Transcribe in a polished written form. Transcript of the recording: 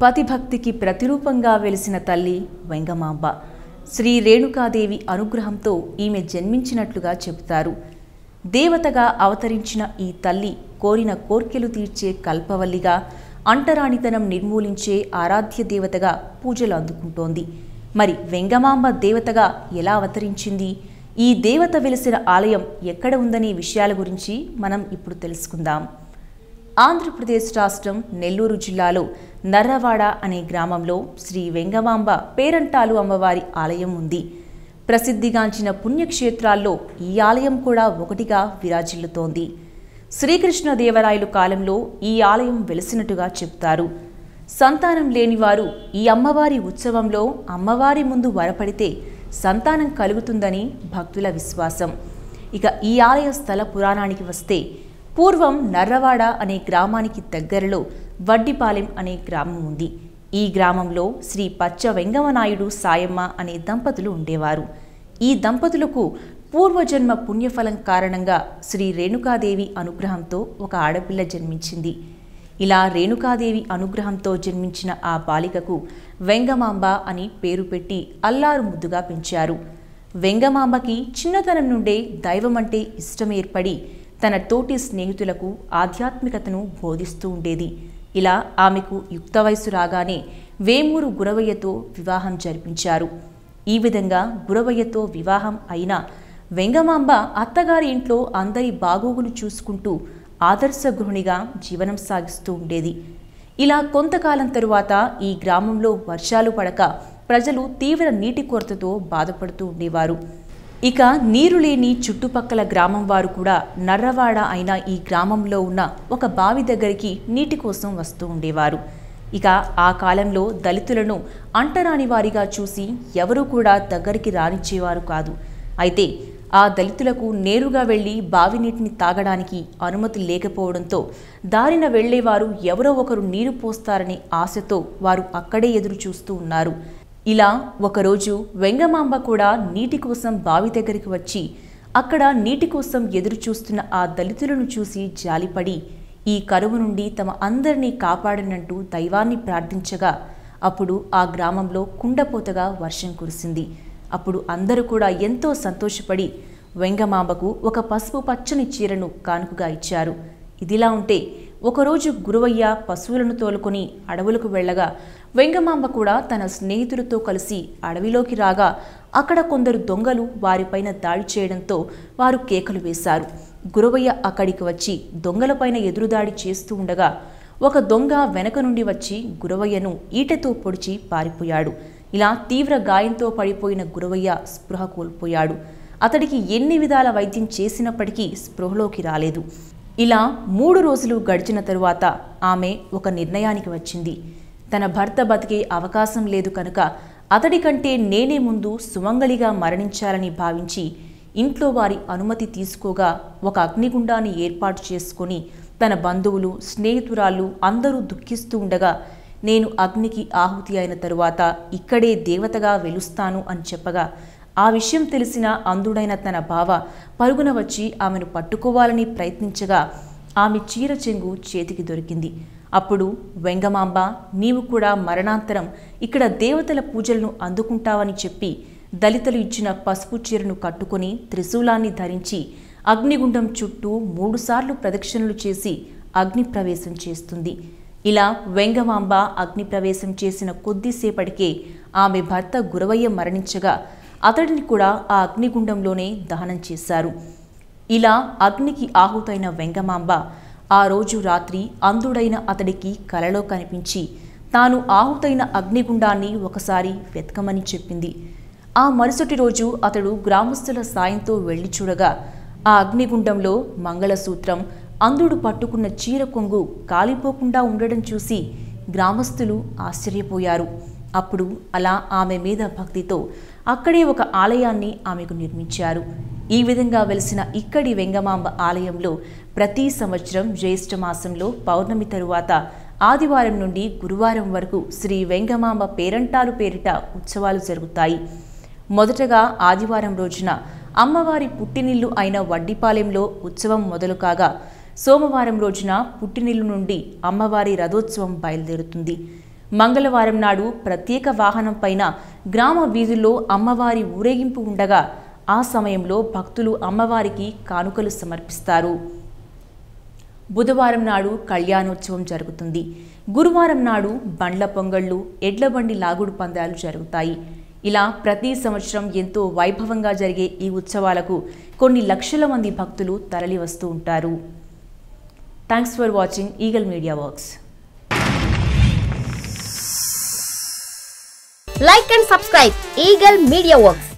పతిభక్తికి ప్రతిరూపంగా వెలిసిన తల్లి వెంగమాంబ. శ్రీ రేణుకాదేవి అనుగ్రహంతో ఈమె జన్మించినట్లుగా చెబుతారు. దేవతగా అవతరించిన ఈ తల్లి కోరిన కోర్కెలు తీర్చే కల్పవల్లిగా, అంటరానితనం నిర్మూలించే ఆరాధ్య దేవతగా పూజలు అందుకుంటోంది. మరి వెంగమాంబ దేవతగా ఎలా అవతరించింది? ఈ దేవత వెలిసిన ఆలయం ఎక్కడ ఉందనే విషయాల గురించి మనం ఇప్పుడు తెలుసుకుందాం. ఆంధ్రప్రదేశ్ రాష్ట్రం నెల్లూరు జిల్లాలో నర్రవాడ అనే గ్రామంలో శ్రీ వెంగమాంబ పేరంటాలు అమ్మవారి ఆలయం ఉంది. ప్రసిద్ధిగాంచిన పుణ్యక్షేత్రాల్లో ఈ ఆలయం కూడా ఒకటిగా విరాజిల్లుతోంది. శ్రీకృష్ణదేవరాయలు కాలంలో ఈ ఆలయం వెలిసినట్టుగా చెబుతారు. సంతానం లేనివారు ఈ అమ్మవారి ఉత్సవంలో అమ్మవారి ముందు వరపడితే సంతానం కలుగుతుందని భక్తుల విశ్వాసం. ఇక ఈ ఆలయ స్థల పురాణానికి వస్తే, పూర్వం నర్రవాడ అనే గ్రామానికి దగ్గరలో వడ్డిపాలెం అనే గ్రామం ఉంది. ఈ గ్రామంలో శ్రీ పచ్చ వెంగమనాయుడు సాయమ్మ అనే దంపతులు ఉండేవారు. ఈ దంపతులకు పూర్వజన్మ పుణ్యఫలం కారణంగా శ్రీ రేణుకాదేవి అనుగ్రహంతో ఒక ఆడపిల్ల జన్మించింది. ఇలా రేణుకాదేవి అనుగ్రహంతో జన్మించిన ఆ బాలికకు వెంగమాంబ అని పేరు పెట్టి అల్లారు ముద్దుగా పెంచారు. వెంగమాంబకి చిన్నతనం నుండే దైవం అంటే ఇష్టం ఏర్పడి తన తోటి స్నేహితులకు ఆధ్యాత్మికతను బోధిస్తూ ఉండేది. ఇలా ఆమెకు యుక్త వయసు రాగానే వేమూరు గురవయ్యతో వివాహం జరిపించారు. ఈ విధంగా గురవయ్యతో వివాహం అయిన వెంగమాంబ అత్తగారి ఇంట్లో అందరి బాగోగులు చూసుకుంటూ ఆదర్శ గృహిణిగా జీవనం సాగిస్తూ ఉండేది. ఇలా కొంతకాలం తరువాత ఈ గ్రామంలో వర్షాలు పడక ప్రజలు తీవ్ర నీటి కొరతతో బాధపడుతూ ఉండేవారు. ఇక నీరు లేని చుట్టుపక్కల గ్రామం వారు కూడా నర్రవాడ అయిన ఈ గ్రామంలో ఉన్న ఒక బావి దగ్గరికి నీటి కోసం వస్తూ ఉండేవారు. ఇక ఆ కాలంలో దళితులను అంటరాని వారిగా చూసి ఎవరూ కూడా దగ్గరికి రానిచ్చేవారు కాదు. అయితే ఆ దళితులకు నేరుగా వెళ్లి బావి నీటిని తాగడానికి అనుమతి లేకపోవడంతో దారిన వెళ్లేవారు ఎవరో ఒకరు నీరు పోస్తారనే ఆశతో వారు అక్కడే ఎదురు చూస్తూ ఉన్నారు. ఇలా ఒకరోజు వెంగమాంబ కూడా నీటి కోసం బావి దగ్గరికి వచ్చి అక్కడ నీటి కోసం ఎదురు చూస్తున్న ఆ దళితులను చూసి జాలిపడి ఈ కరువు నుండి తమ అందరినీ కాపాడనంటూ దైవాన్ని ప్రార్థించగా అప్పుడు ఆ గ్రామంలో కుండపోతగా వర్షం కురిసింది. అప్పుడు అందరూ కూడా ఎంతో సంతోషపడి వెంగమాంబకు ఒక పసుపు పచ్చని చీరను కానుకగా ఇచ్చారు. ఇదిలా ఉంటే ఒకరోజు గురవయ్య పశువులను తోలుకొని అడవులకు వెళ్ళగా వెంగమాంబ కూడా తన స్నేహితులతో కలిసి అడవిలోకి రాగా అక్కడ కొందరు దొంగలు వారిపైన దాడి చేయడంతో వారు కేకలు వేశారు. గురవయ్య అక్కడికి వచ్చి దొంగలపైన ఎదురుదాడి చేస్తూ ఉండగా ఒక దొంగ వెనక నుండి వచ్చి గురవయ్యను ఈటెతో పొడిచి పారిపోయాడు. ఇలా తీవ్ర గాయంతో పడిపోయిన గురవయ్య స్పృహ కోల్పోయాడు. అతడికి ఎన్ని విధాల వైద్యం చేసినప్పటికీ స్పృహలోకి రాలేదు. ఇలా 3 రోజులు గడిచిన తరువాత ఆమె ఒక నిర్ణయానికి వచ్చింది. తన భర్త బతికే అవకాశం లేదు కనుక అతడి కంటే నేనే ముందు సుమంగళిగా మరణించాలని భావించి ఇంట్లో వారి అనుమతి తీసుకోగా ఒక అగ్నిగుండాన్ని ఏర్పాటు చేసుకొని తన బంధువులు, స్నేహితురాళ్ళు అందరూ దుఃఖిస్తూ ఉండగా నేను అగ్నికి ఆహుతి అయిన తరువాత ఇక్కడే దేవతగా వెలుస్తాను అని చెప్పగా ఆ విషయం తెలిసిన అంధుడైన తన బావ పరుగున వచ్చి ఆమెను పట్టుకోవాలని ప్రయత్నించగా ఆమె చీర చెంగు చేతికి దొరికింది. అప్పుడు వెంగమాంబ, నీవు కూడా మరణాంతరం ఇక్కడ దేవతల పూజలను అందుకుంటావని చెప్పి దళితులు ఇచ్చిన పసుపు చీరను కట్టుకొని త్రిశూలాన్ని ధరించి అగ్నిగుండం చుట్టూ 3 సార్లు ప్రదక్షిణలు చేసి అగ్నిప్రవేశం చేస్తుంది. ఇలా వెంగమాంబ అగ్నిప్రవేశం చేసిన కొద్దిసేపటికే ఆమె భర్త గురవయ్య మరణించగా అతడిని కూడా ఆ అగ్నిగుండంలోనే దహనం చేశారు. ఇలా అగ్నికి ఆహుతైన వెంగమాంబ ఆ రోజు రాత్రి అంధుడైన అతడికి కలలో కనిపించి తాను ఆహుతైన అగ్నిగుండాన్ని ఒకసారి వెతకమని చెప్పింది. ఆ మరుసటి రోజు అతడు గ్రామస్తుల సాయంతో వెళ్లి చూడగా ఆ అగ్నిగుండంలో మంగళసూత్రం, అంధుడు పట్టుకున్న చీర కొంగు కాలిపోకుండా ఉండడం చూసి గ్రామస్తులు ఆశ్చర్యపోయారు. అప్పుడు అలా ఆమె మీద భక్తితో అక్కడే ఒక ఆలయాన్ని ఆమెకు నిర్మించారు. ఈ విధంగా వెలిసిన ఇక్కడి వెంగమాంబ ఆలయంలో ప్రతి సంవత్సరం జ్యేష్ఠ మాసంలో పౌర్ణమి తరువాత ఆదివారం నుండి గురువారం వరకు శ్రీ వెంగమాంబ పేరంటాలు పేరిట ఉత్సవాలు జరుగుతాయి. మొదటగా ఆదివారం రోజున అమ్మవారి పుట్టినిల్లు అయిన వడ్డిపాలెంలో ఉత్సవం మొదలు కాగా సోమవారం రోజున పుట్టినిల్లు నుండి అమ్మవారి రథోత్సవం బయలుదేరుతుంది. మంగళవారం నాడు ప్రత్యేక వాహనం పైన గ్రామ వీధుల్లో అమ్మవారి ఊరేగింపు ఉండగా ఆ సమయంలో భక్తులు అమ్మవారికి కానుకలు సమర్పిస్తారు. బుధవారం నాడు కళ్యాణోత్సవం జరుగుతుంది. గురువారం నాడు బండ్ల పొంగళ్ళు, ఎడ్లబండి లాగుడు పందాలు జరుగుతాయి. ఇలా ప్రతి సంవత్సరం ఎంతో వైభవంగా జరిగే ఈ ఉత్సవాలకు కొన్ని లక్షల మంది భక్తులు తరలి వస్తూ ఉంటారు. Thanks for watching eagle media works. Like and subscribe Eagle Media Works.